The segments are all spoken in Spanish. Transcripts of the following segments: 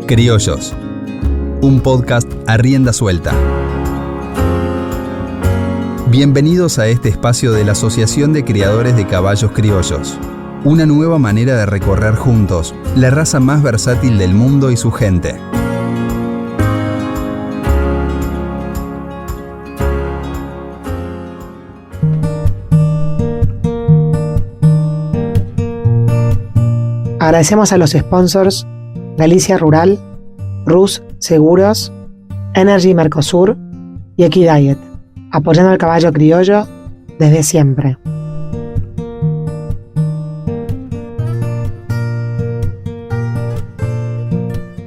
Criollos, un podcast a rienda suelta. Bienvenidos a este espacio de la Asociación de Criadores de Caballos Criollos. Una nueva manera de recorrer juntos la raza más versátil del mundo y su gente. Agradecemos a los sponsors Galicia Rural, Rus Seguros, Energy Mercosur y Equidiet, apoyando al caballo criollo desde siempre.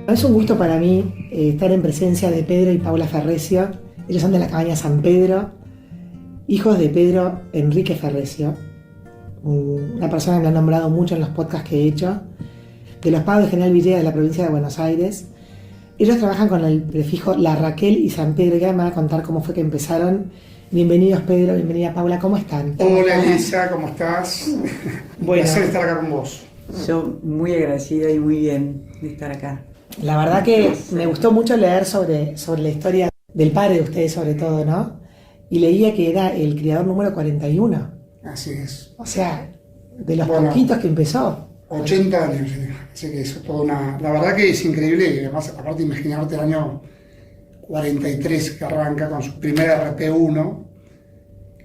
Es un gusto para mí estar en presencia de Pedro y Paula Ferrecio. Ellos son de la cabaña San Pedro, hijos de Pedro Enrique Ferrecio, una persona que me han nombrado mucho en los podcasts que he hecho, de los pagos de General Villegas de la provincia de Buenos Aires. Ellos trabajan con el prefijo La Raquel y San Pedro, y ahora me van a contar cómo fue que empezaron. Bienvenidos Pedro, bienvenida Paula, ¿cómo están? Hola Elisa, ¿cómo estás? Bueno, un placer estar acá con vos. Yo muy agradecida y muy bien de estar acá. La verdad que me gustó mucho leer sobre la historia del padre de ustedes sobre todo, ¿no? Y leía que era el criador número 41. Así es. O sea, de los poquitos que empezó. 80 años, así que eso es toda una... La verdad que es increíble, y además, aparte de imaginarte el año 43 que arranca con su primera RP1,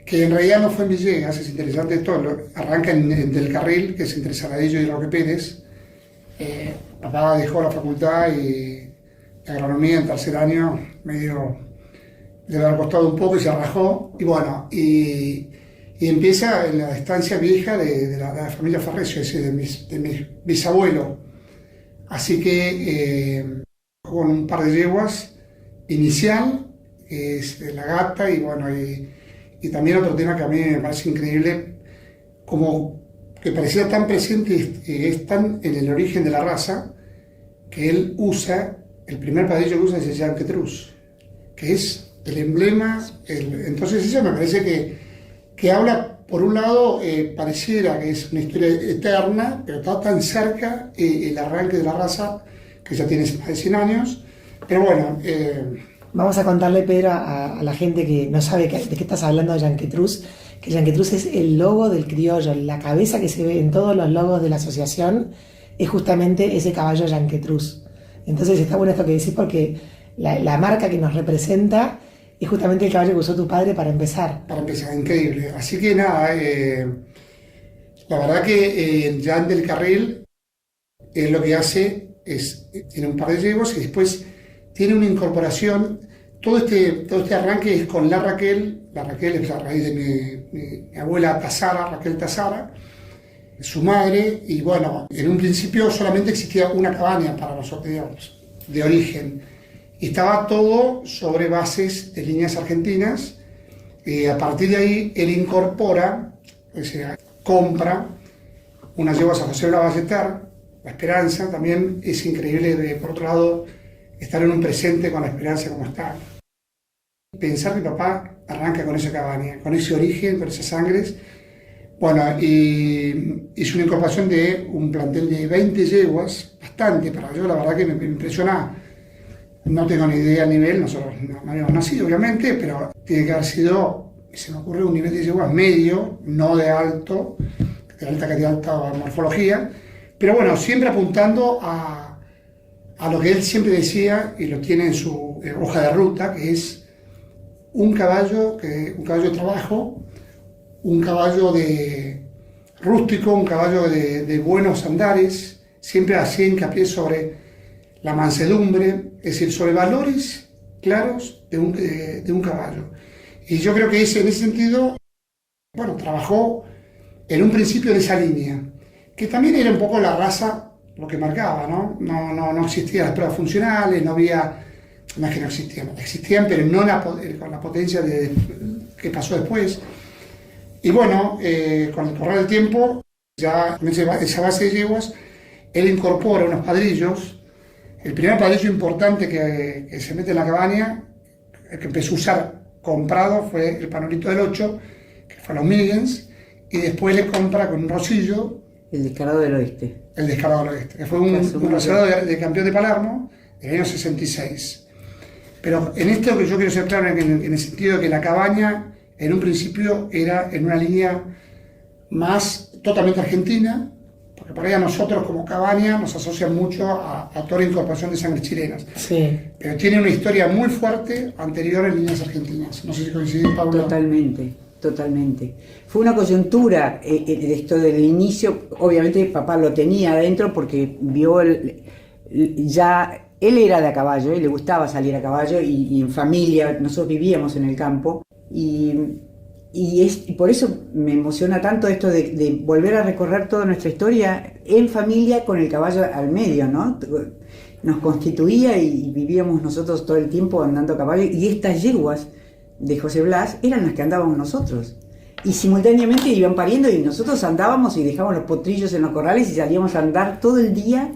que en realidad no fue en Villegas, es interesante esto, arranca en Del Carril, que es entre Saladillo y Roque Pérez. Papá dejó la facultad y agronomía en tercer año, medio le había costado un poco y se rajó, y bueno, y empieza en la estancia vieja de la familia Ferrecio, es decir, de mi bisabuelo. Así que con un par de yeguas inicial, que es la gata, y bueno, y también otro tema que a mí me parece increíble, como que parecía tan presente, es tan en el origen de la raza, que él usa, el primer padillo que usa es el Yanquetruz, que es el emblema. Entonces eso me parece que habla, por un lado, pareciera que es una historia eterna, pero está tan cerca el arranque de la raza, que ya tiene más de 100 años, pero bueno... Vamos a contarle, Pedro, a la gente que no sabe de qué estás hablando de Yanquetruz, que Yanquetruz es el logo del criollo, la cabeza que se ve en todos los logos de la asociación es justamente ese caballo Yanquetruz. Entonces está bueno esto que decís, porque la marca que nos representa es justamente el caballo que usó tu padre para empezar. Para empezar, increíble. Así que nada, la verdad que Jan del Carril lo que hace es, tiene un par de yeguas y después tiene una incorporación. Todo este arranque es con La Raquel es a raíz de mi abuela Tazara, Raquel Tazara, su madre, y bueno, en un principio solamente existía una cabaña para nosotros, digamos, de origen. Y estaba todo sobre bases de líneas argentinas. A partir de ahí, él incorpora, o sea, compra unas yeguas a José Bla Ballester, La Esperanza. También es increíble, por otro lado, estar en un presente con La Esperanza como está. Pensar que papá arranca con esa cabaña, con ese origen, con esas sangres. Bueno, y hizo una incorporación de un plantel de 20 yeguas, bastante para yo, la verdad que me impresiona. No tengo ni idea del nivel, nosotros no habíamos nacido obviamente, pero tiene que haber sido, se me ocurre, un nivel de yeguas medio, no de alto, de alta calidad, alta morfología, pero bueno, siempre apuntando a lo que él siempre decía, y lo tiene en su hoja de ruta, que es un caballo de trabajo, un caballo de rústico, un caballo de buenos andares, siempre hacía hincapié sobre la mansedumbre, es decir, sobre valores claros de un caballo. Y yo creo que en ese sentido, bueno, trabajó en un principio en esa línea, que también era un poco la raza lo que marcaba, ¿no? No existían las pruebas funcionales, no es que no existían, pero no con la potencia que pasó después. Y bueno, con el correr del tiempo, ya en esa base de yeguas, él incorpora unos padrillos. El primer padrillo importante que se mete en la cabaña, el que empezó a usar comprado, fue el Panolito del 8, que fue a los Milligens, y después le compra con un rosillo El Descarado del Oeste. El Descarado del Oeste, que fue un reservado de campeón de Palermo, el año 66. Pero en esto que yo quiero ser claro, en el sentido de que la cabaña en un principio era en una línea más totalmente argentina, porque por ahí a nosotros como cabaña nos asocian mucho a toda la incorporación de sangres chilenas. Sí. Pero tiene una historia muy fuerte anterior en líneas argentinas. No sé si coincidís, Paula. Totalmente, totalmente. Fue una coyuntura, esto del inicio, obviamente papá lo tenía adentro porque vio ya, él era de a caballo y le gustaba salir a caballo y en familia, nosotros vivíamos en el campo y por eso me emociona tanto esto de volver a recorrer toda nuestra historia en familia con el caballo al medio, ¿no? Nos constituía y vivíamos nosotros todo el tiempo andando a caballo y estas yeguas de José Blas eran las que andábamos nosotros. Y simultáneamente iban pariendo y nosotros andábamos y dejábamos los potrillos en los corrales y salíamos a andar todo el día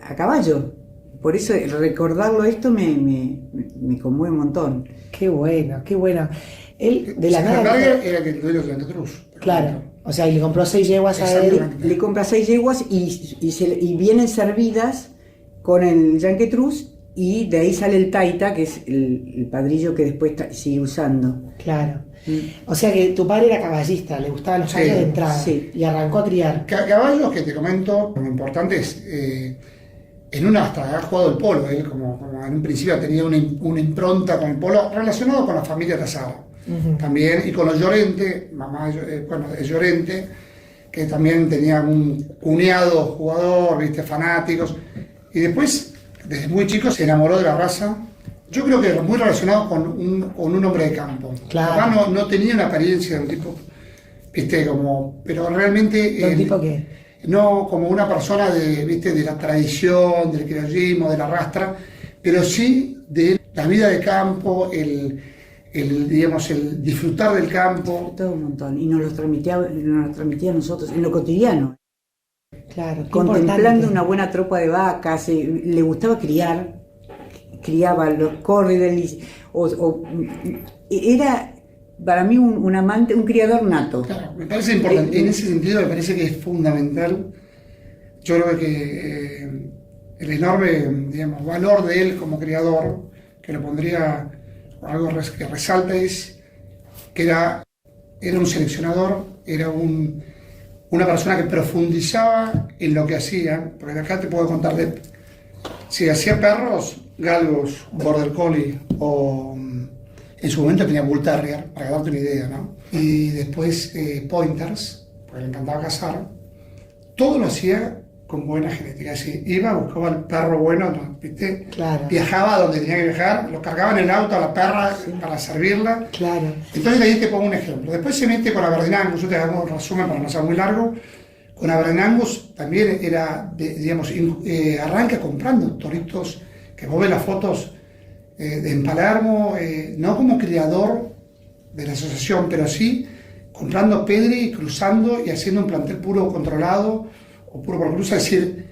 a caballo. Por eso recordarlo esto me conmueve un montón. Qué bueno, qué bueno. Él de la Santa nada. María era que el dueño de Santa Cruz. Claro. O sea, y le compró 6 yeguas a él. Le compra 6 yeguas y vienen servidas con el Yanquetruz y de ahí sale el Taita, que es el padrillo que después sigue usando. Claro. O sea que tu padre era caballista, le gustaban los caballos de entrada. Sí. Y arrancó a criar. Caballos que te comento, lo importante es, en una hasta ha jugado el polo, él como en un principio tenía una impronta con el polo relacionado con la familia Tazara. También, y con los Llorente, mamá es Llorente, que también tenía un cuñado jugador, viste, fanáticos, y después, desde muy chico, se enamoró de la raza. Yo creo que muy relacionado con un hombre de campo. Claro. Papá no tenía una apariencia de un tipo, viste, como, pero realmente... ¿De un tipo qué? No como una persona viste, de la tradición, del criollismo, de la rastra, pero sí de la vida de campo, digamos, el disfrutar del campo. Todo un montón. Y nos lo transmitía a nosotros, en lo cotidiano. Claro, qué Contemplando importante. una buena tropa de vacas, le gustaba criaba los córridos, era para mí un amante, un criador nato. Claro, me parece importante. En ese sentido me parece que es fundamental. Yo creo que el enorme, digamos, valor de él como criador, que lo pondría algo que resalta, es que era un seleccionador, era una persona que profundizaba en lo que hacía, porque de acá te puedo contar si hacía perros, galgos, border collie o en su momento tenía bull terrier, para darte una idea, ¿no? Y después pointers, porque le encantaba cazar. Todo lo hacía con buena genética, así, iba, buscaba el perro bueno, ¿no? ¿Viste? Claro. Viajaba donde tenía que viajar, lo cargaba en el auto a la perra para servirla. Claro. Entonces ahí te pongo un ejemplo. Después se mete con Aberdeen Angus, yo te hago un resumen para no ser muy largo. Con Aberdeen Angus también era, digamos, arranca comprando toritos, que vos ves las fotos en Palermo, no como criador de la asociación, pero sí comprando pedri, cruzando y haciendo un plantel puro controlado o puro por cruza, es decir,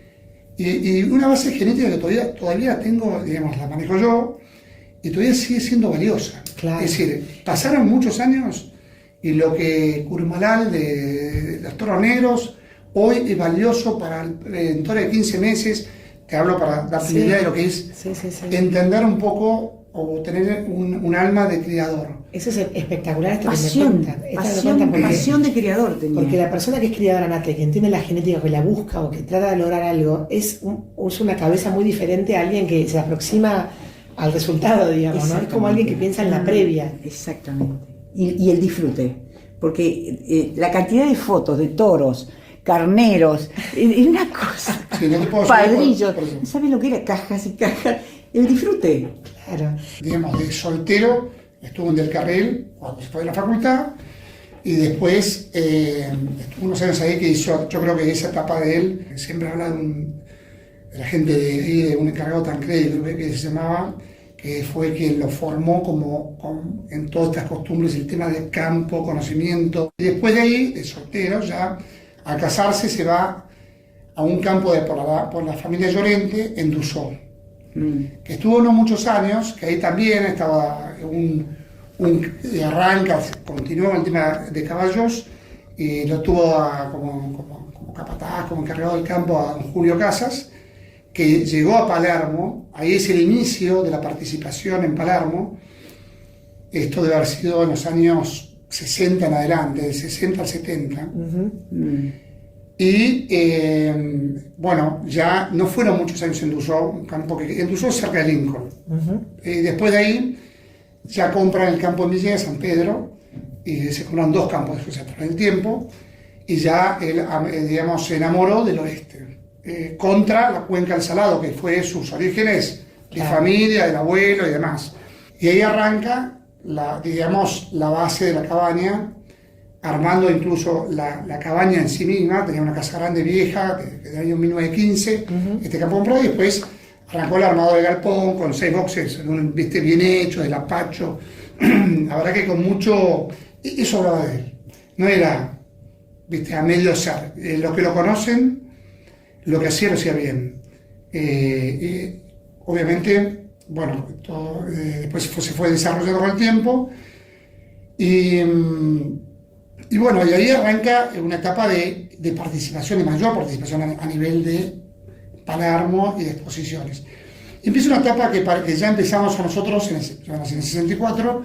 y una base genética que todavía tengo, digamos, la manejo yo y todavía sigue siendo valiosa. Claro. Es decir, pasaron muchos años y lo que Curmalal de los toros negros hoy es valioso para el toro de 15 meses. Te hablo para darte una idea de lo que es entender un poco o tener un alma de criador. Eso es espectacular esto Pasión, que me cuentan. pasión de criador tenía. Porque la persona que es criadora nata, que entiende la genética, que la busca o que trata de lograr algo, es una cabeza muy diferente a alguien que se aproxima al resultado, digamos, ¿no? Es como alguien que piensa en la previa. Exactamente. Y el disfrute. Porque la cantidad de fotos de toros, carneros, es una cosa. Sí, no te puedo Padrillos. por eso. ¿Sabes lo que era? Cajas y cajas. El disfrute. Claro. Digamos, de soltero, estuvo en Del Carril cuando se fue de la facultad y después estuvo unos años ahí que hizo, yo creo que esa etapa de él, siempre habla de la gente de un encargado Tancredi, creo que se llamaba, que fue quien lo formó en todas estas costumbres, el tema de campo, conocimiento. Y después de ahí, de soltero, ya al casarse se va a un campo por la familia Llorente en Dusó, que estuvo no muchos años, que ahí también estaba arranca, continuó el tema de caballos, y lo tuvo como capataz, como encargado del campo a don Julio Casas, que llegó a Palermo, ahí es el inicio de la participación en Palermo. Esto debe haber sido en los años 60 en adelante, del 60 al 70. Y bueno, ya no fueron muchos años en Dussault, un campo que en Dussault es cerca de Lincoln. Después de ahí ya compran el campo en Villa San Pedro y se compran 2 campos después a través del tiempo y ya él, digamos, se enamoró del oeste, contra la cuenca del Salado, que fue sus orígenes de familia, del abuelo y demás. Y ahí arranca digamos, la base de la cabaña, armando incluso la cabaña en sí misma. Tenía una casa grande vieja del año 1915, este campo comprado, y después arrancó el armado de galpón con 6 boxes, ¿viste? Bien hecho, de lapacho. La verdad que con mucho, eso hablaba de él, no era, ¿viste?, a medio ser. Los que lo conocen, lo que hacía lo hacía bien. Obviamente, bueno, todo, después se fue desarrollando con el tiempo y bueno, y ahí arranca una etapa de participación, de mayor participación a nivel de Palermo y de exposiciones. Y empieza una etapa que ya empezamos a nosotros en el 64,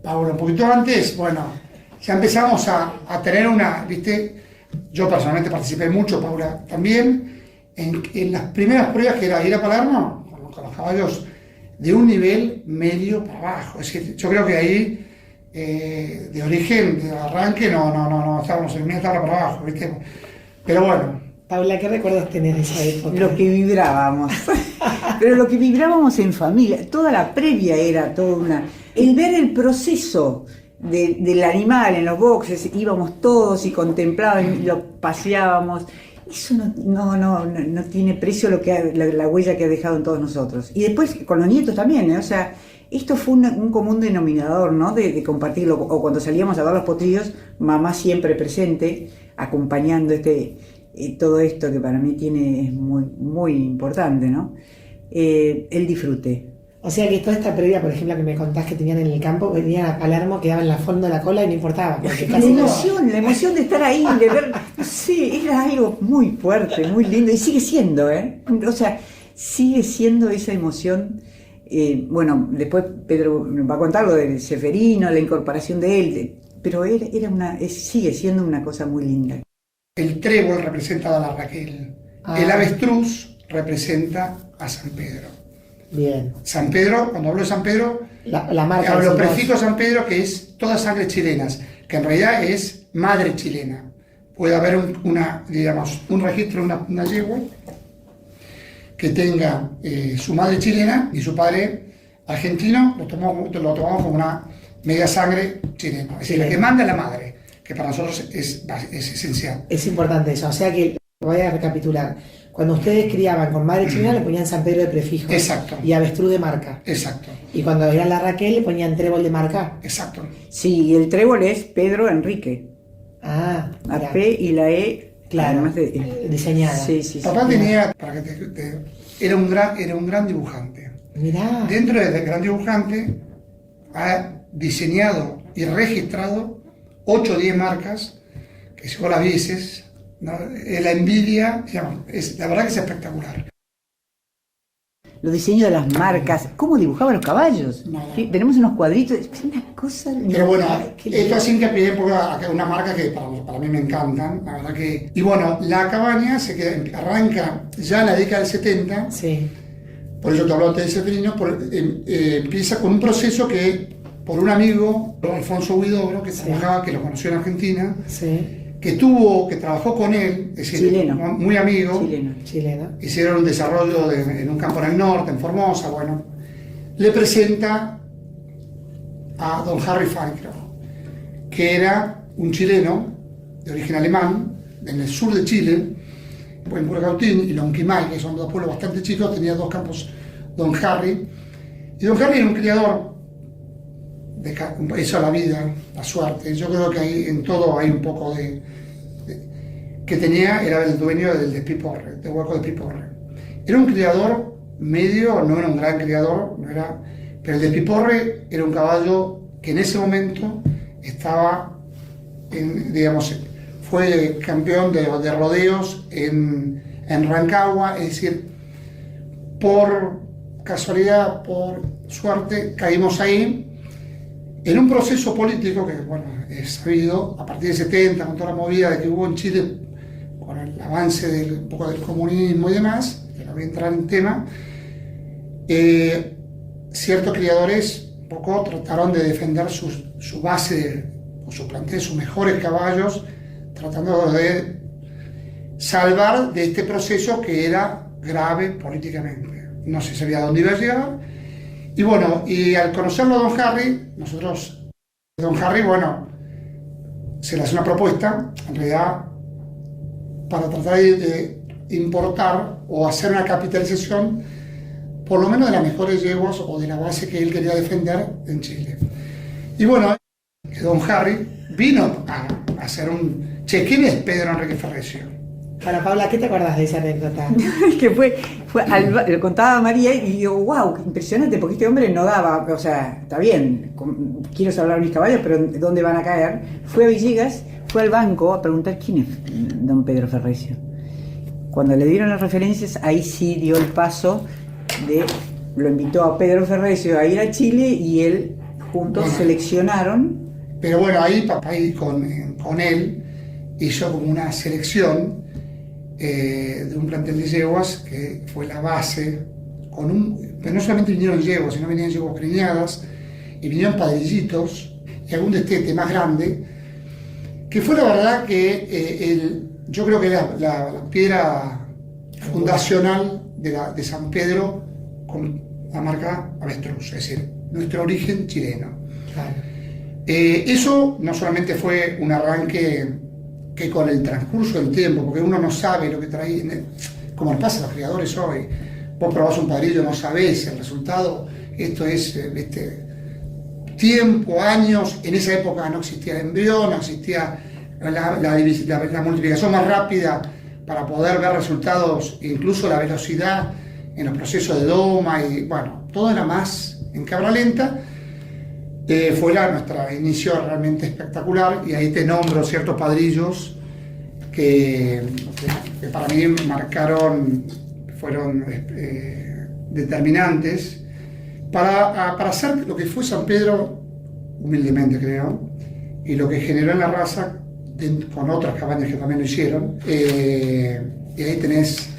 Paula un poquito antes. Bueno, ya empezamos a tener ¿viste? Yo personalmente participé mucho, Paula también, en las primeras pruebas que era ir a Palermo con los caballos de un nivel medio para abajo. Es decir, yo creo que ahí, de origen, de arranque, no estábamos en media tabla para abajo, ¿viste? Pero bueno. Paula, ¿qué recuerdos tenés de esa época? Lo que vibrábamos. Pero lo que vibrábamos en familia, toda la previa era toda una... El ver el proceso del animal en los boxes, íbamos todos y contemplábamos, y lo paseábamos. Eso no tiene precio la huella que ha dejado en todos nosotros. Y después con los nietos también, ¿eh? O sea, esto fue un común denominador, ¿no? De compartirlo. O cuando salíamos a ver los potrillos, mamá siempre presente, acompañando todo esto que para mí es muy, muy importante, ¿no? El disfrute. O sea que toda esta previa, por ejemplo, que me contás que tenían en el campo, venían a Palermo, quedaban en la fondo de la cola y no importaba. La emoción de estar ahí, de ver, sí, era algo muy fuerte, muy lindo, y sigue siendo, o sea, sigue siendo esa emoción. Bueno, después Pedro nos va a contar lo del Ceferino, la incorporación de él, pero sigue siendo una cosa muy linda. El trébol representa a la Raquel, el avestruz representa a San Pedro. Bien. San Pedro, cuando hablo de San Pedro, la marca hablo prefijo San Pedro, que es todas sangres chilenas, que en realidad es madre chilena. Puede haber un registro de una yegua que tenga su madre chilena y su padre argentino, lo tomamos como una media sangre chilena. Es decir, la que manda es la madre, que para nosotros es esencial. Es importante eso, o sea que voy a recapitular. Cuando ustedes criaban con madre chilena le ponían San Pedro de prefijo. Exacto. Y avestruz de marca. Exacto. Y cuando era la Raquel le ponían trébol de marca. Exacto. Sí, y el trébol es Pedro Enrique. Ah, la P y la E. Claro, diseñada. Sí. Papá tenía, era un gran dibujante. Mirá. Dentro de gran dibujante ha diseñado y registrado 8 o 10 marcas, que si vos las vieses, ¿no? La envidia, la verdad que es espectacular. Los diseños de las marcas, cómo dibujaban los caballos. Tenemos unos cuadritos, es una cosa... Pero bueno, esto así que pide una marca que para mí me encantan, la verdad que... Y bueno, la cabaña arranca ya en la década del 70, sí. Por eso te hablaba antes de Ceferino, empieza con un proceso que, por un amigo, Alfonso Huidobro, que trabajaba, que lo conoció en Argentina, que trabajó con él, es decir, chileno, muy amigo, chileno. Hicieron un desarrollo en un campo en el norte, en Formosa, bueno, le presenta a don Harry Fancroft, que era un chileno de origen alemán, en el sur de Chile, en Puracautín y Lonquimay, que son 2 pueblos bastante chicos, tenía 2 campos don Harry, y don Harry era un criador, eso la vida, la suerte. Yo creo que ahí en todo hay un poco que tenía, era el dueño del despiporre, del hueco de Piporre. Era un criador medio, no era un gran criador, pero el despiporre era un caballo que en ese momento estaba, fue campeón de rodeos en Rancagua, es decir, por casualidad, por suerte, caímos ahí en un proceso político que, bueno, es sabido, a partir del 70, con toda la movida de que hubo en Chile, con el avance un poco del comunismo y demás, que no voy a entrar en tema, ciertos criadores un poco trataron de defender su base, o su plantel, sus mejores caballos, tratando de salvar de este proceso que era grave políticamente. No se sabía dónde iba a llegar. Y bueno, y al conocerlo a don Harry, don Harry, bueno, se le hace una propuesta, en realidad, para tratar de importar o hacer una capitalización, por lo menos de las mejores yeguas o de la base que él quería defender en Chile. Y bueno, don Harry vino a hacer un check-in de Pedro Enrique Ferrecio. Para Paula, ¿qué te acordás de esa anécdota? Que lo contaba María y digo, wow, qué impresionante, porque este hombre no daba, o sea, está bien, quiero salvar mis caballos, pero ¿dónde van a caer? Fue a Villegas, fue al banco a preguntar quién es don Pedro Ferrecio. Cuando le dieron las referencias, ahí sí dio el paso lo invitó a Pedro Ferrecio a ir a Chile y él juntos seleccionaron. Pero bueno, ahí papá con él hizo como una selección de un plantel de yeguas que fue la base, pero no solamente vinieron yeguas, sino venían yeguas preñadas y vinieron padrillitos y algún destete más grande, que fue la verdad que yo creo que la piedra fundacional de San Pedro con la marca Avestruz, es decir, nuestro origen chileno. Claro. Eso no solamente fue un arranque que con el transcurso del tiempo, porque uno no sabe lo que trae, como le pasa a los criadores hoy, vos probás un padrillo, no sabés el resultado, esto es tiempo, años, en esa época no existía el embrión, no existía la multiplicación más rápida para poder ver resultados, incluso la velocidad en los procesos de doma, y bueno, todo era más en cámara lenta. Fue nuestro inicio realmente espectacular, y ahí te nombro ciertos padrillos que para mí fueron determinantes para hacer lo que fue San Pedro, humildemente creo, y lo que generó en la raza con otras cabañas que también lo hicieron. Y ahí tenés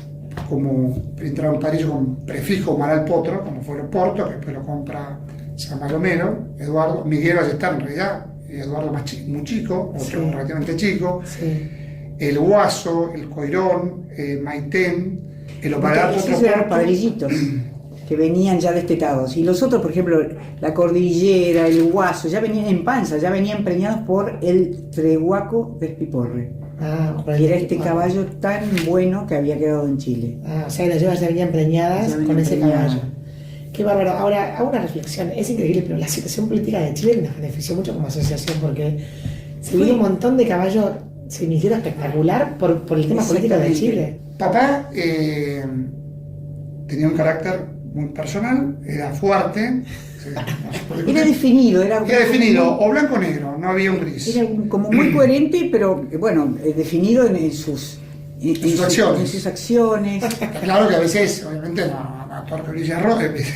como entrar un padrillo con prefijo Maral Potro, como fue el Porto, que después lo compra San Balomero, Eduardo, Miguel Ballester en realidad, Eduardo muy chico, otro relativamente chico, el Guaso, el Coirón, Maitén, el Opalar Potro. Esos eran padrillitos que venían ya destetados, y los otros, por ejemplo, la Cordillera, el Guaso, ya venían en panza, ya venían preñados por el Trehuaco del Piporre. Que era este caballo tan bueno que había quedado en Chile. O sea, las yeguas ya venían preñadas con ese caballo. Qué bárbaro. Ahora, hago una reflexión. Es increíble, pero la situación política de Chile nos benefició mucho como asociación, porque se vio un montón de caballos, se inició espectacular por el tema político de Chile. Papá tenía un carácter muy personal, era fuerte. Era definido, o blanco o negro, no había un gris. Era como muy coherente, pero bueno, definido en sus acciones. Claro que a veces, obviamente, no todo lo que brilla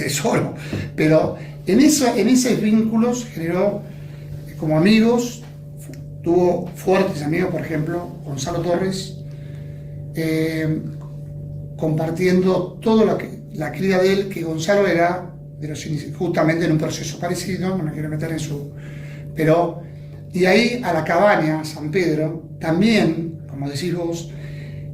es solo, pero en esos vínculos generó como amigos, tuvo fuertes amigos, por ejemplo, Gonzalo Torres, compartiendo toda la cría de él, que Gonzalo era justamente en un proceso parecido, no me quiero meter en pero y ahí a la cabaña San Pedro también, como decís vos,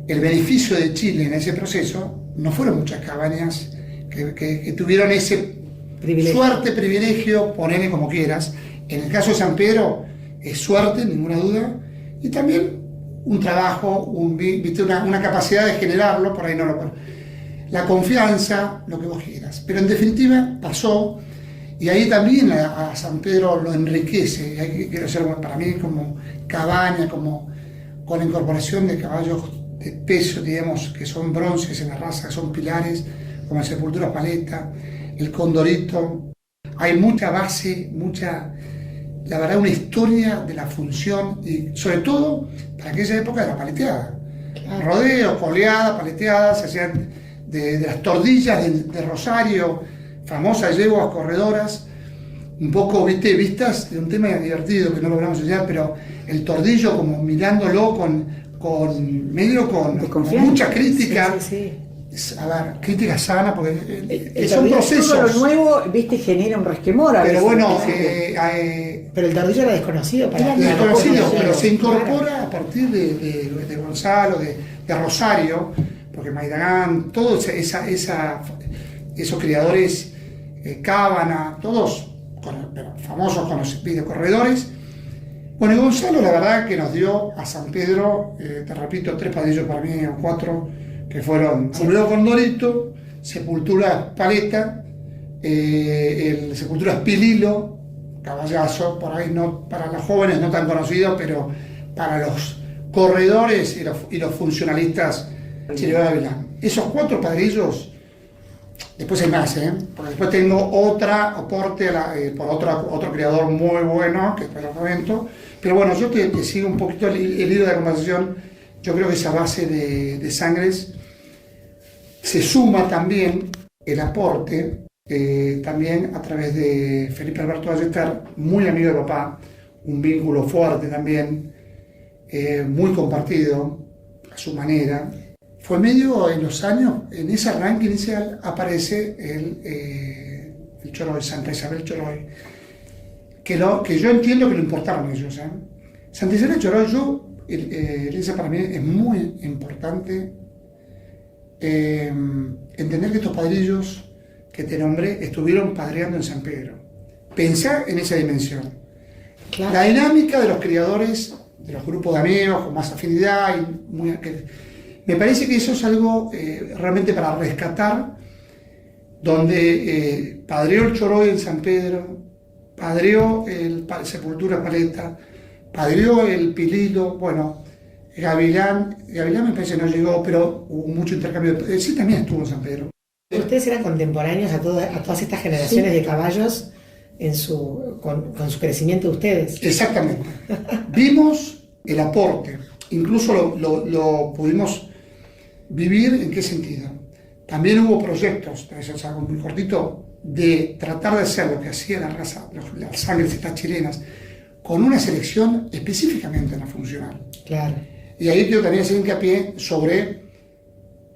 el beneficio de Chile en ese proceso no fueron muchas cabañas que tuvieron ese privilegio, ponele como quieras. En el caso de San Pedro es suerte, ninguna duda, y también un trabajo, una capacidad de generarlo, por ahí no lo. La confianza, lo que vos quieras. Pero en definitiva pasó, y ahí también a San Pedro lo enriquece. Quiero ser para mí como cabaña, como con la incorporación de caballos de peso, digamos, que son bronces en la raza, que son pilares, como la Sepultura Paleta, el Condorito. Hay mucha base, la verdad, una historia de la función, y sobre todo para aquella época de la paleteada. Rodeo, coleada, paleteada, se hacían de las tordillas de Rosario, famosas yeguas corredoras, un poco, viste, vistas de un tema divertido que no logramos enseñar, pero el tordillo como mirándolo con mucha crítica. Sí. A ver, crítica sana, porque Son son procesos. Todo lo nuevo, viste, genera un resquemor a Pero veces. bueno, Pero el tardillo era desconocido para Era ti. desconocido, pero se Claro. incorpora a partir de Gonzalo, de Rosario, porque Maidagán, todos esos criadores, Cábana, todos famosos con los videocorredores. Bueno, y Gonzalo, la verdad que nos dio a San Pedro, te repito, 3 padrillos para mí, o 4, que fueron Alfredo Condorito, Sepultura Paleta, Sepultura Pililo, caballazo, por ahí no, para los jóvenes no tan conocidos, pero para los corredores y los funcionalistas, Chile Ávila. Esos 4 padrillos, después hay más, porque después tengo otra aporte por otro creador muy bueno, que después lo comento. Pero bueno, yo te sigo un poquito el hilo de la conversación. Yo creo que esa base de Sangres se suma también el aporte, también a través de Felipe Alberto Ballester, muy amigo de papá, un vínculo fuerte también, muy compartido a su manera. Fue medio en los años, en ese arranque inicial, aparece el Choroy, Santa Isabel Choroy, que yo entiendo que lo importaron ellos. Santa Isabel Choroy, Elisa, para mí es muy importante entender que estos padrillos que te nombré estuvieron padreando en San Pedro. Pensá en esa dimensión. Claro. La dinámica de los criadores, de los grupos de amigos con más afinidad, me parece que eso es algo realmente para rescatar, donde padreó el Choroy en San Pedro, padreó el Sepultura Paleta, padreó el Pililo, bueno, Gavilán me parece que no llegó, pero hubo mucho intercambio. Sí, también estuvo en San Pedro. Ustedes eran contemporáneos a todas estas generaciones de caballos con su crecimiento de ustedes. Exactamente. Vimos el aporte, incluso lo pudimos vivir. ¿En qué sentido? También hubo proyectos, eso es algo muy cortito, de tratar de hacer lo que hacía la raza, las sangres estas chilenas, con una selección específicamente no funcional. Claro. Y ahí quiero también hacer hincapié sobre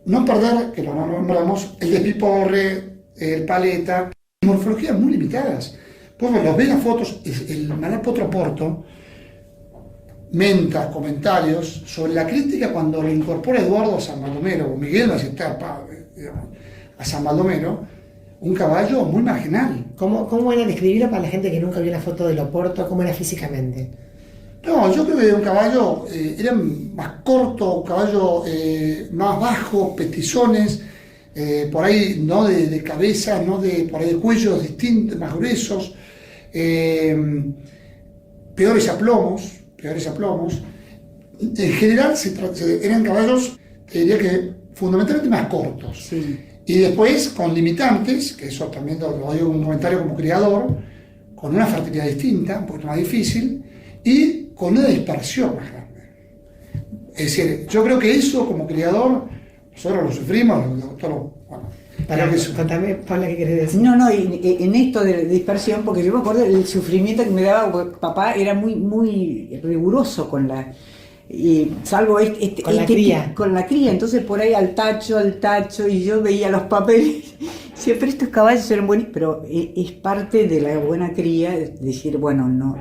no perder, que lo nombramos, el despiporre, el paleta, morfologías muy limitadas. Pues los ves las fotos, el Manuel Potro Porto, menta comentarios sobre la crítica cuando lo incorpora Eduardo a San Baldomero, o Miguel Ballester, a San Baldomero, un caballo muy marginal. ¿Cómo era describirlo para la gente que nunca vio la foto del Oporto? ¿Cómo era físicamente? No, yo creo que era un caballo, era más corto, un caballo más bajo, petizones, por ahí no de cabeza, no por ahí de cuellos distintos, más gruesos, peores aplomos. En general eran caballos, te diría que fundamentalmente más cortos. Sí. Y después con limitantes, que eso también lo digo un comentario como criador, con una fertilidad distinta, un poquito más difícil, y con una dispersión más grande. Es decir, yo creo que eso como criador, nosotros lo sufrimos, Contame, Paula, ¿qué querés decir? No, en esto de dispersión, porque yo me acuerdo del sufrimiento que me daba, porque papá era muy riguroso con la... salvo con la cría, entonces por ahí al tacho, y yo veía los papeles, siempre estos caballos eran buenos, pero es parte de la buena cría, decir, bueno, no,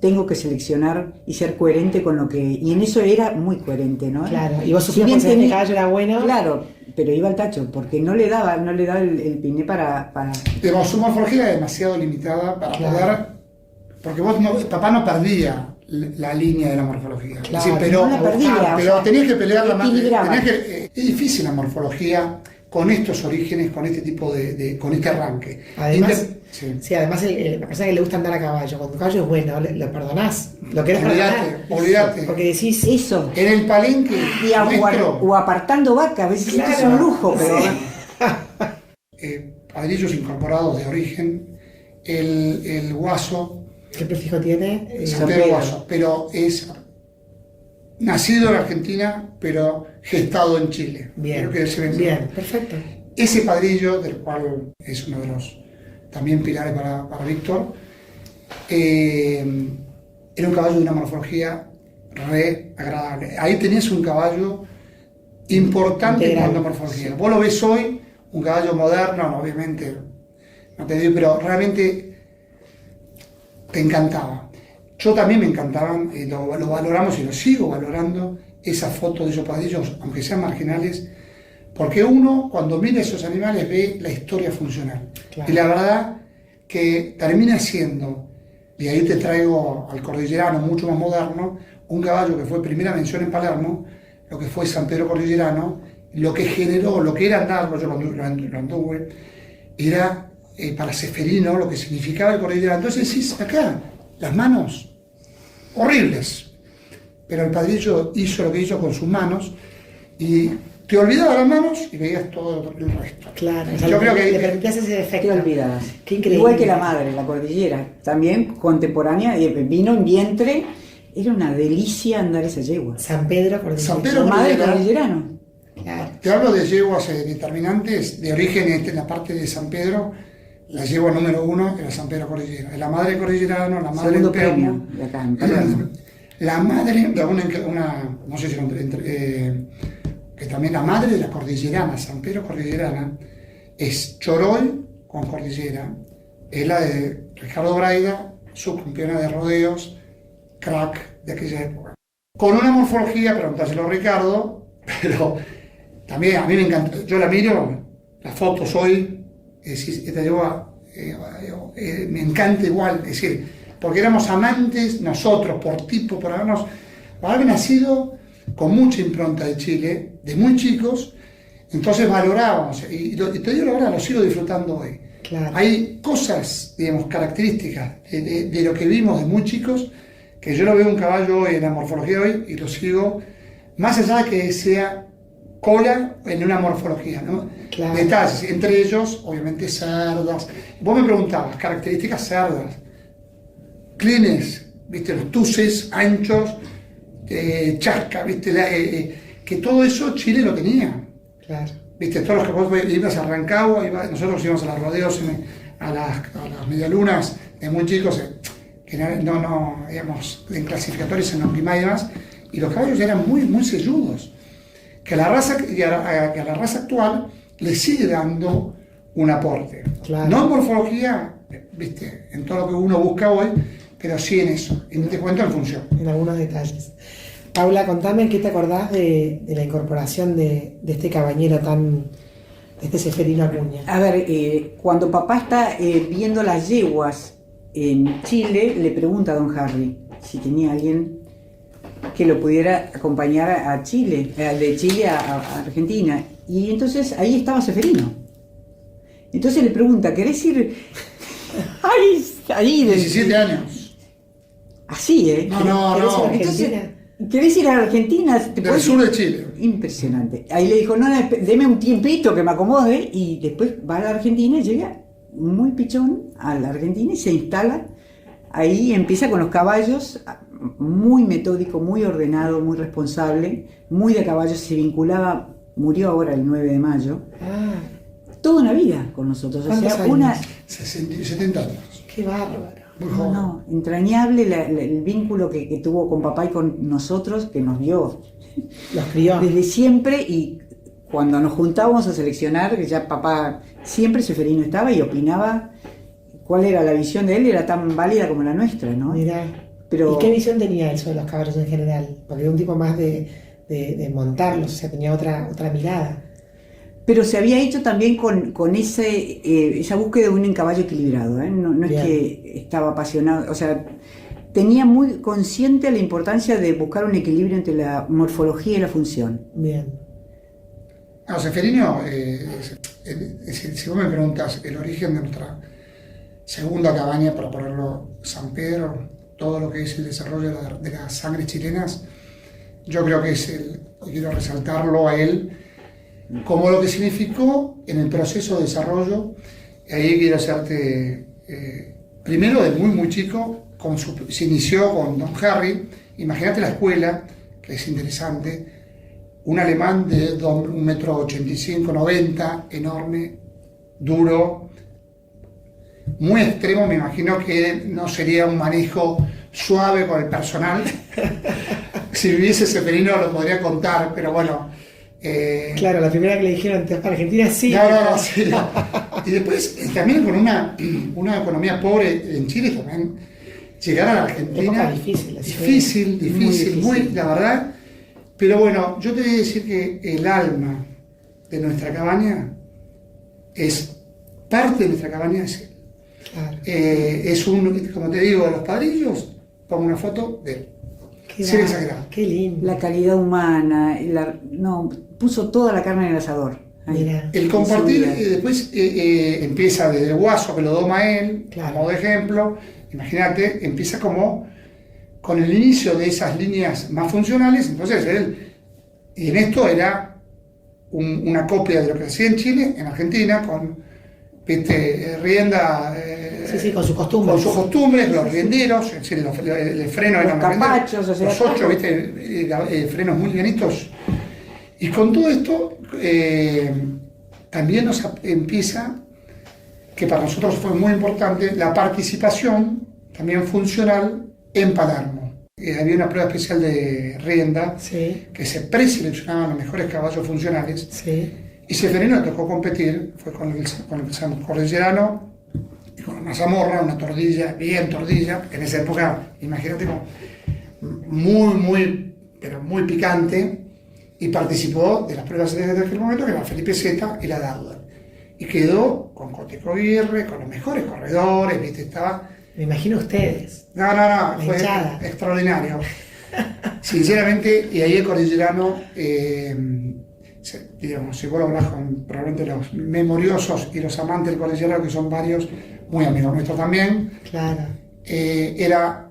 tengo que seleccionar y ser coherente con lo que... Y en eso era muy coherente, ¿no? Claro, y vos supías que el caballo era bueno. Claro, pero iba al tacho, porque no le daba el piné para... Pero su morfología era demasiado limitada para poder... Porque papá no perdía la línea de la morfología. Claro, es decir, pero, no la perdía, pero tenías que pelearla más. equilibraba. Es difícil la morfología con estos orígenes, con este tipo con este arranque. Además, además la persona que le gusta andar a caballo, cuando un caballo es bueno, lo perdonás, lo querés perdonar. Olvídate. Porque decís eso. En el palenque o apartando vaca, a veces claro, es un lujo, pero... Padrillos incorporados de origen, el guaso. ¿Qué prefijo tiene? San Pedro Guaso, pero es nacido en Argentina, pero gestado en Chile. Bien, Creo que se ve bien, perfecto. ese padrillo, del cual es uno de los también pilares para Víctor, era un caballo de una morfología re agradable. Ahí tenías un caballo importante en cuanto a morfología. Sí. Vos lo ves hoy, un caballo moderno, no, obviamente, no te digo, pero realmente te encantaba. Yo también me encantaban, y lo valoramos y lo sigo valorando, esas fotos de esos padrillos, aunque sean marginales, porque uno cuando mira esos animales ve la historia funcional. Claro. Y la verdad que termina siendo, y ahí te traigo al cordillerano mucho más moderno, un caballo que fue primera mención en Palermo, lo que fue San Pedro Cordillerano, lo que generó, lo que era andarlo, yo lo anduve, era para Ceferino lo que significaba el cordillerano. Entonces decís, acá, las manos, horribles, pero el padrillo hizo lo que hizo con sus manos y te olvidabas las manos y veías todo el resto. Claro, Yo creo que le permitías ese efecto. Te olvidabas. Qué increíble. Igual que la madre, la cordillera, también contemporánea, vino en vientre, era una delicia andar esa yegua. San Pedro, por San decir. Pedro La madre Cordillera. cordillerano. Claro. Te hablo de yeguas determinantes, de origen en la parte de San Pedro. La yegua número 1 era San Pedro Cordillera. La madre cordillerano, la madre Segundo del Perno. premio de acá en Palermo. La madre de no sé si que también la madre de la cordillerana, San Pedro Cordillerana, es Choroy con cordillera. Es la de Ricardo Braida, subcampeona de rodeos, crack de aquella época. Con una morfología, preguntárselo a Ricardo, pero también a mí me encanta. Yo la miro, las fotos hoy, esta yegua me encanta igual, es decir, porque éramos amantes nosotros, por tipo, por haber nacido con mucha impronta de Chile, de muy chicos, entonces valorábamos, y te digo la verdad, lo sigo disfrutando hoy. Claro. Hay cosas, digamos, características de lo que vimos de muy chicos, que yo lo veo un caballo hoy en la morfología de hoy y lo sigo, más allá de que sea cola en una morfología, ¿no? Claro. Detalles, entre ellos, obviamente, cerdas. Vos me preguntabas, características cerdas, clines, ¿viste? Los tuces anchos, chasca, ¿viste? Que todo eso Chile lo tenía. Claro. ¿Viste? Todos los que vos ibas a Rancagua, nosotros íbamos a los rodeos, a las medialunas de muy chicos, que no, digamos, en clasificatorios en la primera y demás, y los caballos eran muy, muy selludos. Que a la raza actual le sigue dando un aporte. Claro. No en morfología, ¿viste? En todo lo que uno busca hoy, pero sí en eso, y te cuento en función. En algunos detalles. Paula, contame qué te acordás de la incorporación de este cabañero de este Ceferino Acuña. A ver, cuando papá está viendo las yeguas en Chile, le pregunta a don Harry si tenía alguien que lo pudiera acompañar a Chile, de Chile a Argentina. Y entonces ahí estaba Ceferino. Entonces le pregunta, ¿querés ir? ahí 17 años. Así, ¿eh? No. Entonces, ¿querés ir a Argentina? Del sur de Chile. Impresionante. Ahí le dijo, no, deme un tiempito que me acomode, y después va a la Argentina y llega muy pichón a la Argentina y se instala. Ahí empieza con los caballos, muy metódico, muy ordenado, muy responsable, muy de caballos, se vinculaba, murió ahora el 9 de mayo, toda una vida con nosotros. O sea, años? 70 años. Qué bárbaro. Muy joven. No, entrañable el vínculo que tuvo con papá y con nosotros, que nos dio Los crió. desde siempre, y cuando nos juntábamos a seleccionar, que ya papá siempre Ceferino estaba y opinaba cuál era la visión de él, era tan válida como la nuestra, ¿no? Mirá. Pero, ¿Y qué visión tenía él sobre los caballos en general? Porque era un tipo más de montarlos, o sea, tenía otra mirada. pero se había hecho también con esa búsqueda de un caballo equilibrado, ¿eh? No es Bien. que estaba apasionado, o sea, tenía muy consciente la importancia de buscar un equilibrio entre la morfología y la función. Bien. No, Ceferino, si vos me preguntas el origen de nuestra segunda cabaña, para ponerlo San Pedro, todo lo que es el desarrollo de las sangres chilenas, yo creo que quiero resaltarlo a él como lo que significó en el proceso de desarrollo. Y ahí quiero hacerte, primero de muy muy chico, se inició con don Harry. Imagínate la escuela, que es interesante. Un alemán de 1,85 m, 90 m, enorme, duro, muy extremo. Me imagino que no sería un manejo suave con el personal. Si viviese Ceferino lo podría contar, pero bueno. Claro, la primera que le dijeron te vas para Argentina, sí. No, sí, no. Y después también con una economía pobre en Chile también, llegar a la Argentina. Época difícil, difícil, muy, la verdad. Pero bueno, yo te voy a decir que el alma de nuestra cabaña es parte de nuestra cabaña, es él. Claro. Como te digo, de los padrillos, pongo una foto de él. Sin exagerar. Qué lindo. La calidad humana, puso toda la carne en el asador. Mira. El compartir, después empieza desde el Guaso, que lo doma él, Claro. como de ejemplo. Imagínate, empieza como con el inicio de esas líneas más funcionales. Entonces él, y en esto era una copia de lo que hacía en Chile, en Argentina, con rienda. Sí, con sus costumbres. Con sus costumbres, los rienderos, es decir, el freno Los eran capachos, o sea, los 8, frenos muy livianitos. Y con todo esto también nos empieza, que para nosotros fue muy importante, la participación también funcional en Palermo. Había una prueba especial de rienda, Sí. que se preseleccionaban los mejores caballos funcionales. Sí. Y Ceferino le tocó competir, fue con el cordillerano y con una zamorra, una tordilla, bien tordilla, en esa época, imagínate, como pero muy picante, y participó de las pruebas de aquel momento, que era Felipe Zeta y la Dauda. Y quedó con Coteco Aguirre, con los mejores corredores, ¿viste? Estaba... Me imagino ustedes. No, fue hinchada. extraordinario. Sinceramente, y ahí el cordillerano, digamos, si vos lo hablas con probablemente los memoriosos y los amantes del cordillerano, que son varios, muy amigos nuestros también, Claro. era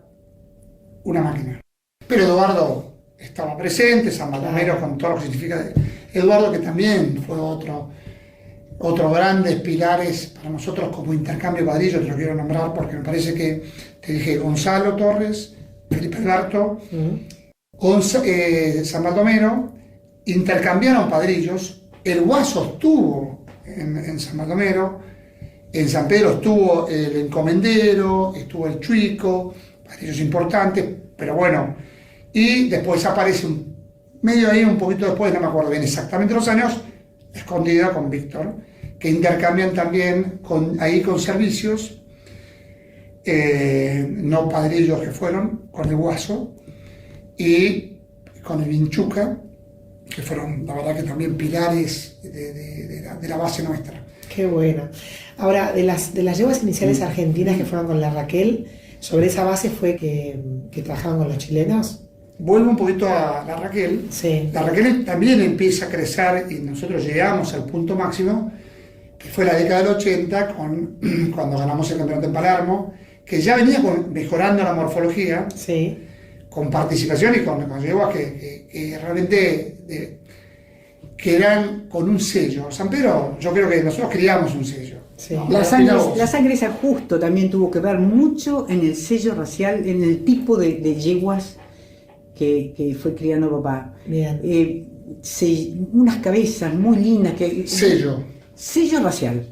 una máquina. Pero Eduardo estaba presente, San Baldomero, con todo lo que significa. Eduardo, que también fue otros grandes pilares para nosotros como intercambio padrillo, te lo quiero nombrar porque me parece que, te dije, Gonzalo Torres, Felipe Alberto, San Baldomero, intercambiaron padrillos. El Guaso estuvo en San Baldomero, en San Pedro estuvo el encomendero, estuvo el Chuico, padrillos importantes, pero bueno, y después aparece medio ahí, un poquito después, no me acuerdo bien exactamente los años, escondida con Víctor, que intercambian también con servicios, no padrillos que fueron, con el Guaso y con el Vinchuca, que fueron, la verdad, que también pilares de la base nuestra. Qué bueno. Ahora, de las yeguas iniciales argentinas que fueron con la Raquel, sobre esa base fue que trabajaban con los chilenos. Vuelvo un poquito a la Raquel. Sí. La Raquel también empieza a crecer y nosotros llegamos al punto máximo, que fue la década del 80, cuando ganamos el campeonato en Palermo, que ya venía mejorando la morfología, Sí. con participación y con yeguas que realmente que eran con un sello. San Pedro, yo creo que nosotros criamos un sello. Sí. ¿no? La sangre esa justo también tuvo que ver mucho en el sello racial, en el tipo de yeguas que fue criando papá. Bien. Unas cabezas muy lindas. Sello racial.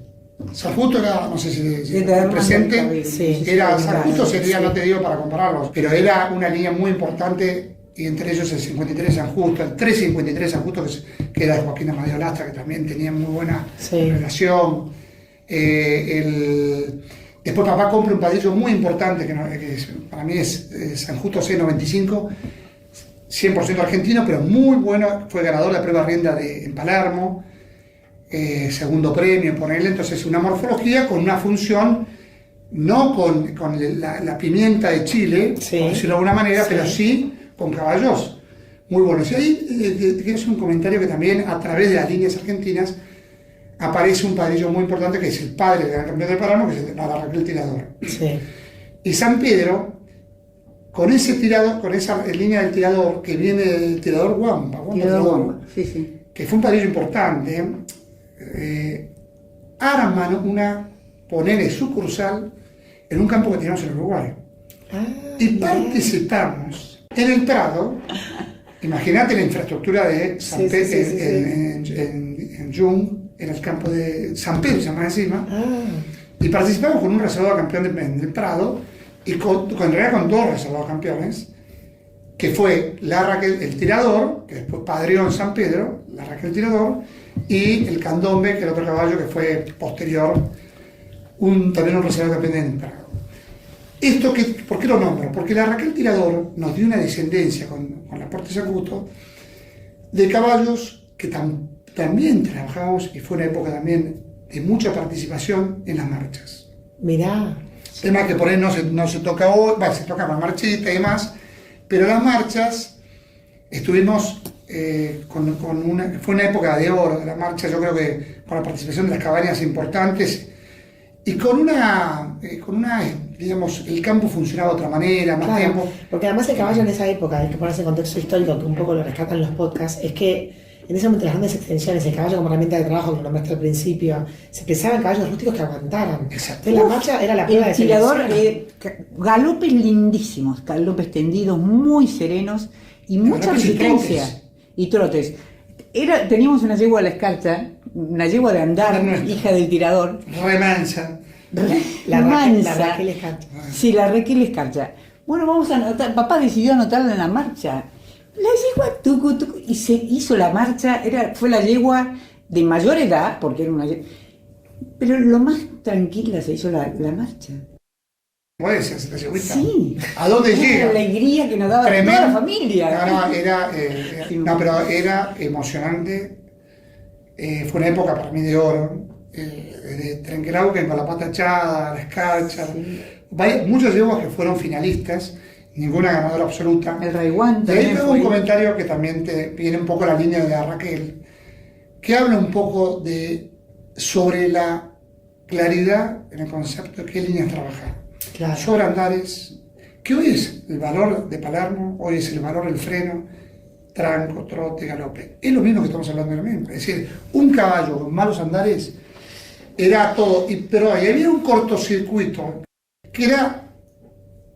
San Justo era, no sé si Era presente, sí, era sí, San Justo sería, sí. no te digo para compararlos, pero era una línea muy importante, y entre ellos el 53 San Justo, el 353 San Justo, que era de Joaquín Amadeo Lastra, que también tenía muy buena relación. Después papá compra un padrillo muy importante, que para mí es San Justo C95, 100% argentino, pero muy bueno, fue ganador de la prueba rienda en Palermo, segundo premio, ponerle. Entonces una morfología con una función, no con la pimienta de Chile, por decirlo de alguna manera, pero sí con caballos muy buenos. Y ahí te quiero hacer un comentario, que también a través de las líneas argentinas aparece un padrillo muy importante, que es el padre del gran campeón de Palermo, que es la Raquel Tirador. Sí. Y San Pedro, con ese tirador, con esa línea del tirador, que viene del tirador Guampa, Sí. que fue un padrillo importante, arman poner sucursal en un campo que teníamos en Uruguay. Y participamos en el Prado Imagínate la infraestructura de San Sí, Pedro sí, sí, sí. en Jung, en el campo de San Pedro, se llama encima, Ah, y participamos con un reservado campeón del Prado, y en realidad con dos reservados campeones, que fue la Raquel, el tirador, que después padrió en San Pedro, la Raquel el tirador, y el Candombe, que era otro caballo que fue posterior, también un reservado campeón del Prado. ¿Por qué lo nombro? Porque la Raquel Tirador nos dio una descendencia con la Porte Sacuto de caballos que también trabajamos, y fue una época también de mucha participación en las marchas. mirá. Tema que por ahí no se toca hoy, se toca la marchita y demás, pero las marchas estuvimos fue una época de oro de la marcha, yo creo que con la participación de las cabañas importantes y con una, digamos, el campo funcionaba de otra manera, más Claro, tiempo. porque además el caballo en esa época, hay que ponerse en contexto histórico, que un poco lo rescatan los podcasts, es que en ese momento las grandes extensiones, el caballo como herramienta de trabajo, que lo nombraste al principio, se pensaban caballos rústicos que aguantaran. Exacto. Entonces la marcha era la prueba de El tirador, selección. galopes lindísimos, galopes tendidos, muy serenos y mucha Galopes y resistencia. trotes. Y trotes. Teníamos una yegua de la escarcha, una yegua de andar, Era nuestra. hija del tirador. Remansa. La mansa. Raquel Escarcha. Sí, la Raquel Escarcha. Bueno, vamos a anotar. Papá decidió anotarla en la marcha. La yegua tucu, tucu, y se hizo la marcha. Fue la yegua de mayor edad, porque era una yegua. Pero lo más tranquila se hizo la marcha. Puede ser, se te llevita. Sí. ¿A dónde Era llega? la alegría que nos daba Tremendo. toda la familia. Pero era emocionante. Fue una época para mí de oro. De Trenquelauquen con la pata echada, la escarcha. Muchos yeguas que fueron finalistas, ninguna ganadora absoluta. El Raiwan De ahí también tengo un fue. comentario que también te viene un poco a la línea de la Raquel, que habla un poco sobre la claridad en el concepto de qué líneas trabajar. Claro. Sobre andares, que hoy es el valor de Palermo, hoy es el valor del freno, tranco, trote, galope. Es lo mismo que estamos hablando ahora mismo. Es decir, un caballo con malos andares era todo, pero ahí había un cortocircuito, que era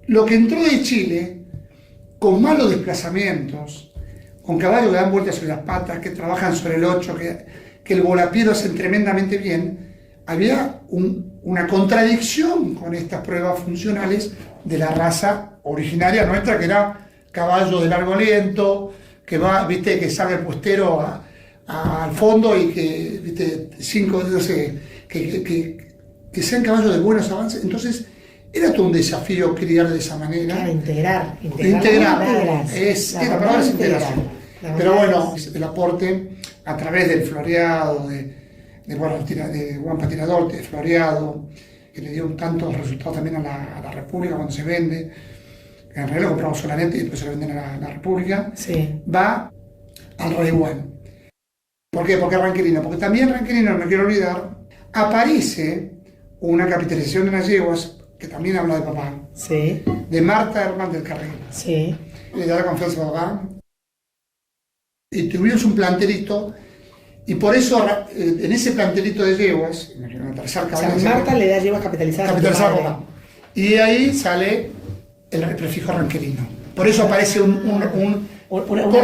lo que entró de Chile, con malos desplazamientos, con caballos que dan vueltas sobre las patas, que trabajan sobre el 8, que el volapié lo hacen tremendamente bien. Había una contradicción con estas pruebas funcionales de la raza originaria nuestra, que era caballo de largo aliento, que va, viste, que sale el puestero al fondo y que, viste, que sean caballos de buenos avances. Entonces, era todo un desafío criar de esa manera. Claro, integrar. Integrar. La palabra es integrar. integración. La Pero verdad bueno, el aporte a través del floreado, de Guampa Tirador, de floreado, que le dio tantos resultados también a la República cuando se vende. En realidad lo compramos solamente y después se lo venden a la República. Sí. Va al Raiwan. ¿Por qué? Porque Ranquelino. Porque también Ranquelino, no quiero olvidar, aparece una capitalización de las yeguas, que también habla de papá, Sí. de Marta Herman del Carril. Sí. Le da la confianza a papá. Y tuvimos un plantelito, y por eso en ese plantelito de yeguas, en el tercer O sea, caballo, Marta le da yeguas capitalizadas a tu capitalizado a madre. papá. Y de ahí sale el prefijo ranquelino. Por eso aparece Una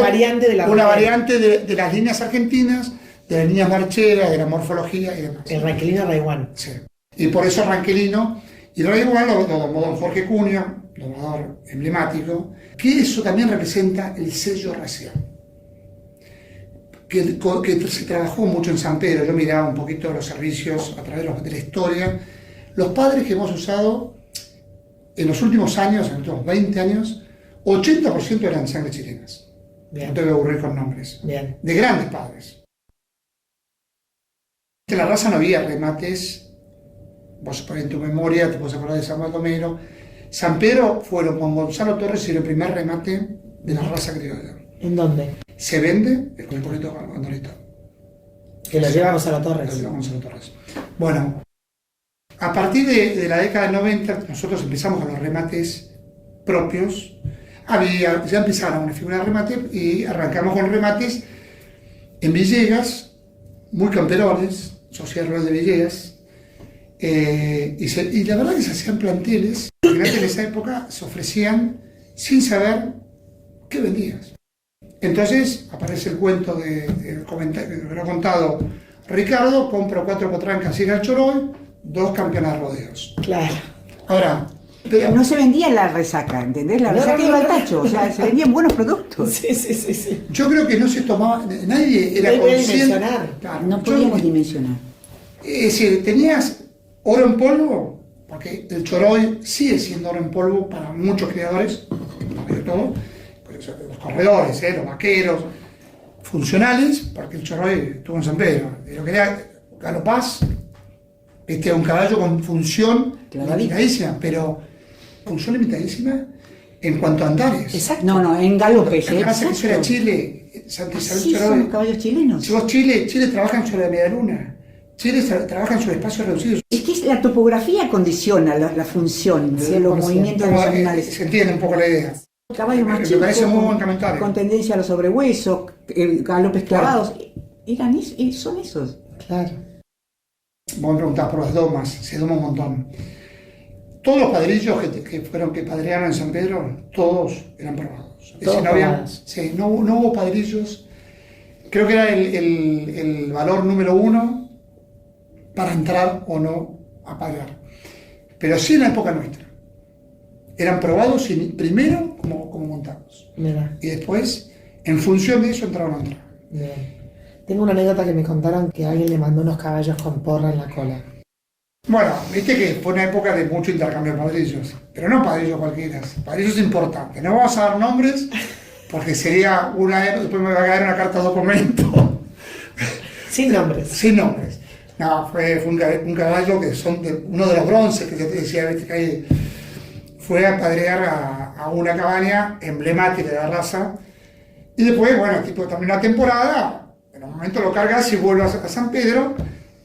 variante de la una Raquel. variante de las líneas argentinas, de las líneas marcheras, de la morfología y demás. El Ranquelino Raiwan. Sí. Y por eso ranquelino. Y Raiwan lo tomó don Jorge Cunio, domador emblemático, que eso también representa el sello racial. Que se trabajó mucho en San Pedro. Yo miraba un poquito los servicios a través de la historia. Los padres que hemos usado en los últimos años, en los últimos 20 años, 80% eran sangre chilenas. Bien. No te voy a aburrir con nombres. Bien. De grandes padres. En la raza no había remates. Vos por ahí en tu memoria te puedes acordar de San Baldomero. San Pedro fueron con Gonzalo Torres y el primer remate de la raza criolla. ¿En dónde? Se vende el Condorito Condorito. Que lo lleva Gonzalo Lo Torres. lleva Gonzalo Torres. Bueno, a partir de la década del 90, nosotros empezamos con los remates propios. Ya empezaron una figura de remate y arrancamos con remates en Villegas, muy camperones, Sociedad Rural de Villegas. Y la verdad que se hacían planteles. En esa época se ofrecían sin saber qué vendías. Entonces aparece el cuento de que lo ha contado Ricardo, compro 4 potrancas y al Choroy, 2 campeonas de rodeos. Claro. Ahora, Pero no se vendía la resaca, ¿entendés? La No, resaca no, iba no. al tacho, o sea, se vendían buenos productos. Sí. yo creo que no se tomaba, nadie era No podía consciente. dimensionar. Claro, No podíamos dimensionar. es decir, tenías oro en polvo, porque el Choroy sigue siendo oro en polvo para muchos criadores, sobre todo los corredores, los vaqueros, funcionales, porque el Choroy estuvo en San Pedro. Lo que era galopás, un caballo con función Clavadito. limitadísima, pero función limitadísima en cuanto a andares. Exacto. No, en galopes, Lo que pasa es que eso era exacto. Chile, Santa Isabel Sí, son Choroy. los caballos chilenos. Si vos Chile trabaja sobre la media luna, Chile trabaja sobre espacios reducidos. Es que la topografía condiciona la función de los 100%. movimientos de los Como, animales. se entiende un poco la idea. Caballos más Me chicos, parece muy buen comentario. con tendencia a los sobrehuesos, galopes clavados, son esos. Claro. Vos me preguntás por las domas, se doma un montón. Todos los padrillos que padrearon en San Pedro, todos eran probados. Es Todos decir, no, había, probados. sí, no hubo padrillos. Creo que era el valor número 1 para entrar o no a padrear. Pero sí en la época nuestra. Eran probados primero como montados. Mira. Y después, en función de eso, entraron a entrar. Bien. Tengo una anécdota que me contaron que alguien le mandó unos caballos con porra en la cola. Bueno, viste que fue una época de mucho intercambio de padrillos, pero no padrillos cualquiera, padrillos importantes. No vamos a dar nombres porque sería después me va a caer una carta de documento Sin nombres. sin nombres. No, fue un caballo que uno de los bronces que yo te decía, viste que ahí fue a padrear a una cabaña emblemática de la raza y después, bueno, tipo terminó la temporada, en un momento lo cargas y vuelves a San Pedro.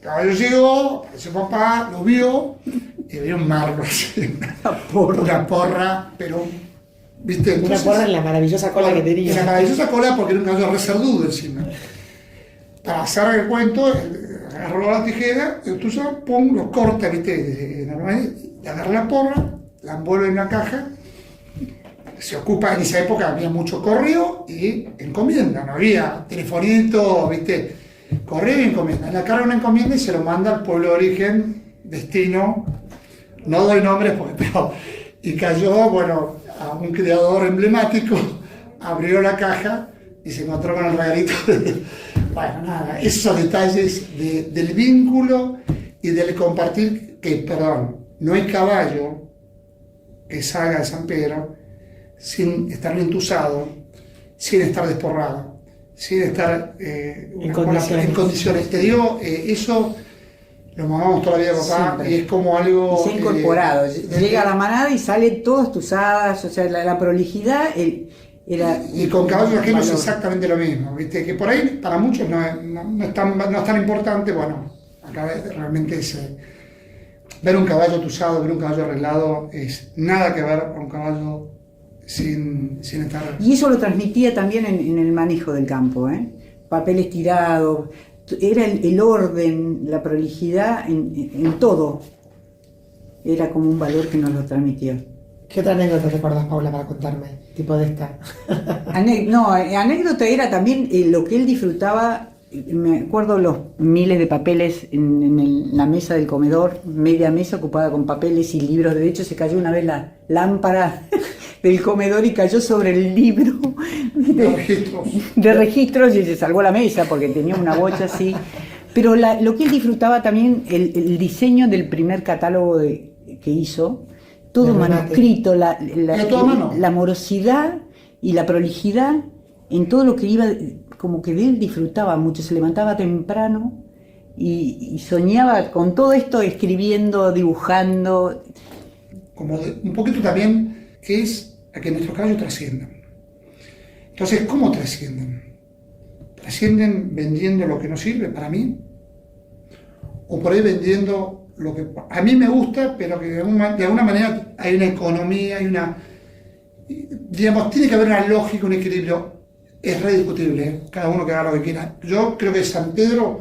El caballo llegó, apareció papá, lo vio y veía un marro así, una porra, pero, viste, Una entonces, porra en la maravillosa cola que en la tenía. maravillosa cola porque era un caballo reserdudo encima. Para hacer el cuento, agarró la tijera, tú sabes, pum, lo corta, viste, le agarra la porra, la envuelve en una caja, se ocupa, en esa época había mucho correo y encomienda, no había telefonito, viste, correo y encomienda. Le carga una encomienda y se lo manda al pueblo de origen, destino, no doy nombres y cayó, bueno, a un criador emblemático, abrió la caja y se encontró con el regalito bueno, nada, esos detalles del vínculo y del compartir, no hay caballo que salga de San Pedro sin estar entusado, sin estar desporrado, sin estar En condiciones. Te digo, eso lo mamamos toda la vida, papá, Siempre. y es como algo... Y se ha incorporado. Llega a la manada y sale todas tusadas, o sea, la prolijidad era... Y con caballos ajenos es valor. exactamente lo mismo, ¿viste? Que por ahí para muchos no es tan importante, bueno, acá realmente es... ver un caballo tusado, ver un caballo arreglado, es nada que ver con un caballo sin estar... Y eso lo transmitía también en el manejo del campo, ¿eh? Papeles tirados, era el orden, la prolijidad en todo. Era como un valor que nos lo transmitía. ¿Qué otra anécdota recuerdas, Paula, para contarme? Tipo de esta. Anécdota era también lo que él disfrutaba. Me acuerdo los miles de papeles en la mesa del comedor, media mesa ocupada con papeles y libros. De hecho, se cayó una vez la lámpara del comedor y cayó sobre el libro de registros y se salvó la mesa porque tenía una bocha así. Pero lo que él disfrutaba también, el diseño del primer catálogo que hizo, todo De remate. manuscrito, todo a mano. la morosidad y la prolijidad en todo lo que iba, como que de él disfrutaba mucho, se levantaba temprano y soñaba con todo esto, escribiendo, dibujando. Como un poquito también, que es a que nuestros caballos trasciendan. Entonces, ¿cómo trascienden? ¿Trascienden vendiendo lo que no sirve para mí? ¿O por ahí vendiendo lo que a mí me gusta, pero que de alguna manera hay una economía, hay una... Digamos, tiene que haber una lógica, un equilibrio. Es rediscutible, ¿eh? Cada uno que haga lo que quiera. Yo creo que San Pedro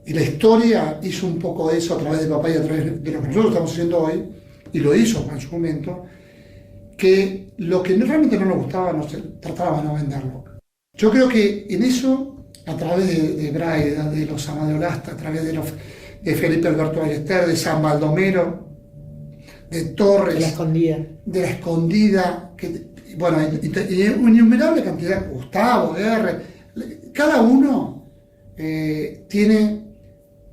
y la historia hizo un poco de eso a través de papá y a través de lo que nosotros estamos haciendo hoy, y lo hizo en su momento, que lo que realmente no nos gustaba, trataba de no venderlo. Yo creo que en eso, a través de Braida, de los Amadolasta, a través de Felipe Alberto Ballester, de San Baldomero, de Torres, de la Escondida, bueno, y una innumerable cantidad, Gustavo, Guerre, cada uno tiene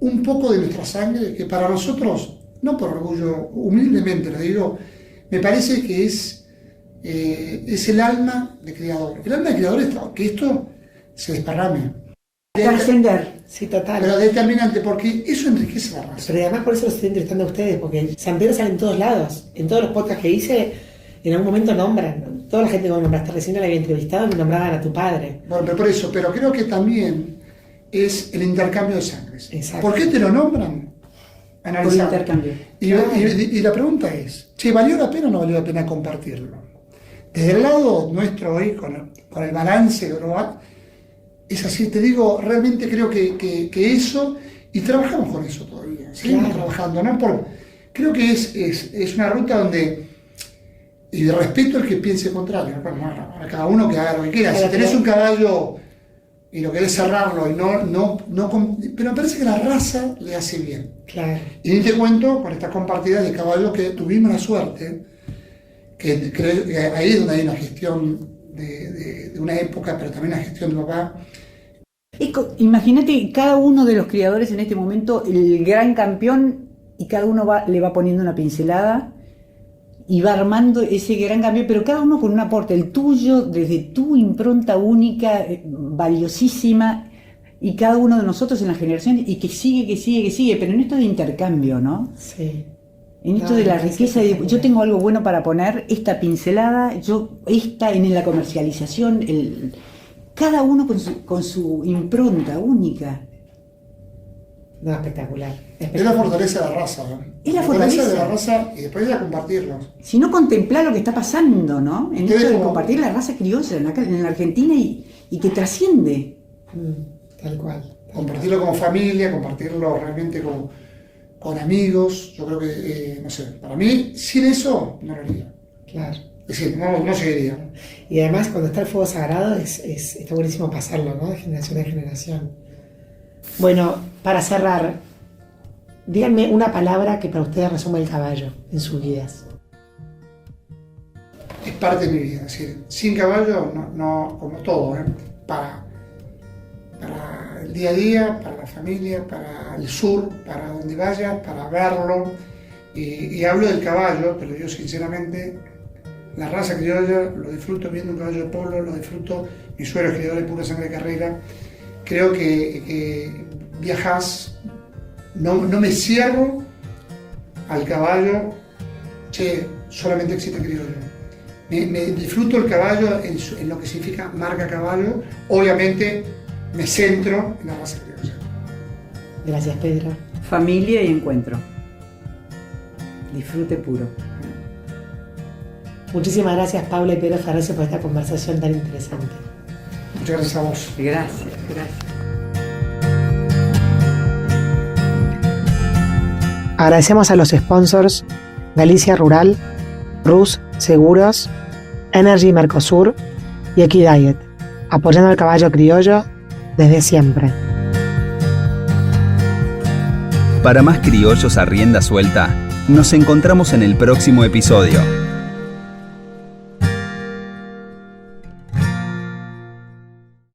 un poco de nuestra sangre que para nosotros, no por orgullo, humildemente lo digo, me parece que es el alma de criador. El alma de criador es que esto se desparrame. Trascender. Sí, total. Pero determinante, porque eso enriquece la raza. Pero además por eso los estoy entrevistando a ustedes, porque San Pedro sale en todos lados. En todos los podcasts que hice, en algún momento nombran. Toda la gente que vos nombraste recién la había entrevistado me nombraban a tu padre. Bueno, pero por eso, pero creo que también es el intercambio de sangres. Exacto. ¿Por qué te lo nombran? Por el intercambio. Y la pregunta es, che, ¿valió la pena o no valió la pena compartirlo? Desde el lado nuestro hoy, con el balance global, es así, te digo, realmente creo que eso, y trabajamos con eso todavía, seguimos trabajando, ¿no? Creo que es una ruta donde, y respeto al que piense contrario, bueno, a cada uno que haga lo que quiera. Si tenés un caballo y lo querés cerrarlo, y pero me parece que la raza le hace bien. Claro. Y ni te cuento con estas compartidas de caballos que tuvimos la suerte, que creo que ahí es donde hay una gestión de una época, pero también una gestión de papá. Imagínate cada uno de los criadores en este momento, el gran campeón, y cada uno le va poniendo una pincelada y va armando ese gran cambio, pero cada uno con un aporte, el tuyo, desde tu impronta única, valiosísima, y cada uno de nosotros en la generación, y que sigue, pero en esto de intercambio, ¿no? Sí. En esto de la riqueza, yo tengo algo bueno para poner, esta pincelada, esta en la comercialización, cada uno con su impronta única. No, espectacular. Es la fortaleza de la raza, ¿no? Es la fortaleza de la raza, y después de compartirlos. Si no, contemplar lo que está pasando, ¿no? En esto de compartir la raza criolla en la Argentina y que trasciende. Tal cual. Compartirlo como familia, compartirlo realmente con amigos. Yo creo que, no sé, para mí, sin eso, no lo haría. Claro. Es decir, no seguiría. Y además, cuando está el fuego sagrado, está buenísimo pasarlo, ¿no? De generación en generación. Bueno, para cerrar, díganme una palabra que para ustedes resuma el caballo en sus vidas. Es parte de mi vida. Es decir, sin caballo, no como todo, para el día a día, para la familia, para el sur, para donde vaya, para verlo. Y hablo del caballo, te lo digo sinceramente, la raza criolla, lo disfruto viendo un caballo de polo, lo disfruto, mi suegro es criador de pura sangre de carrera. Creo que viajás, no me cierro al caballo, che, solamente existe criollo. Me disfruto el caballo en lo que significa marca caballo, obviamente me centro en la raza criolla. Gracias, Pedro. Familia y encuentro. Disfrute puro. Muchísimas gracias, Paula y Pedro Ferrecio, por esta conversación tan interesante. Muchas gracias a vos. Gracias. Agradecemos a los sponsors Galicia Rural, Rus Seguros, Energy Mercosur y Equidiet, apoyando al caballo criollo desde siempre. Para más criollos a rienda suelta, nos encontramos en el próximo episodio.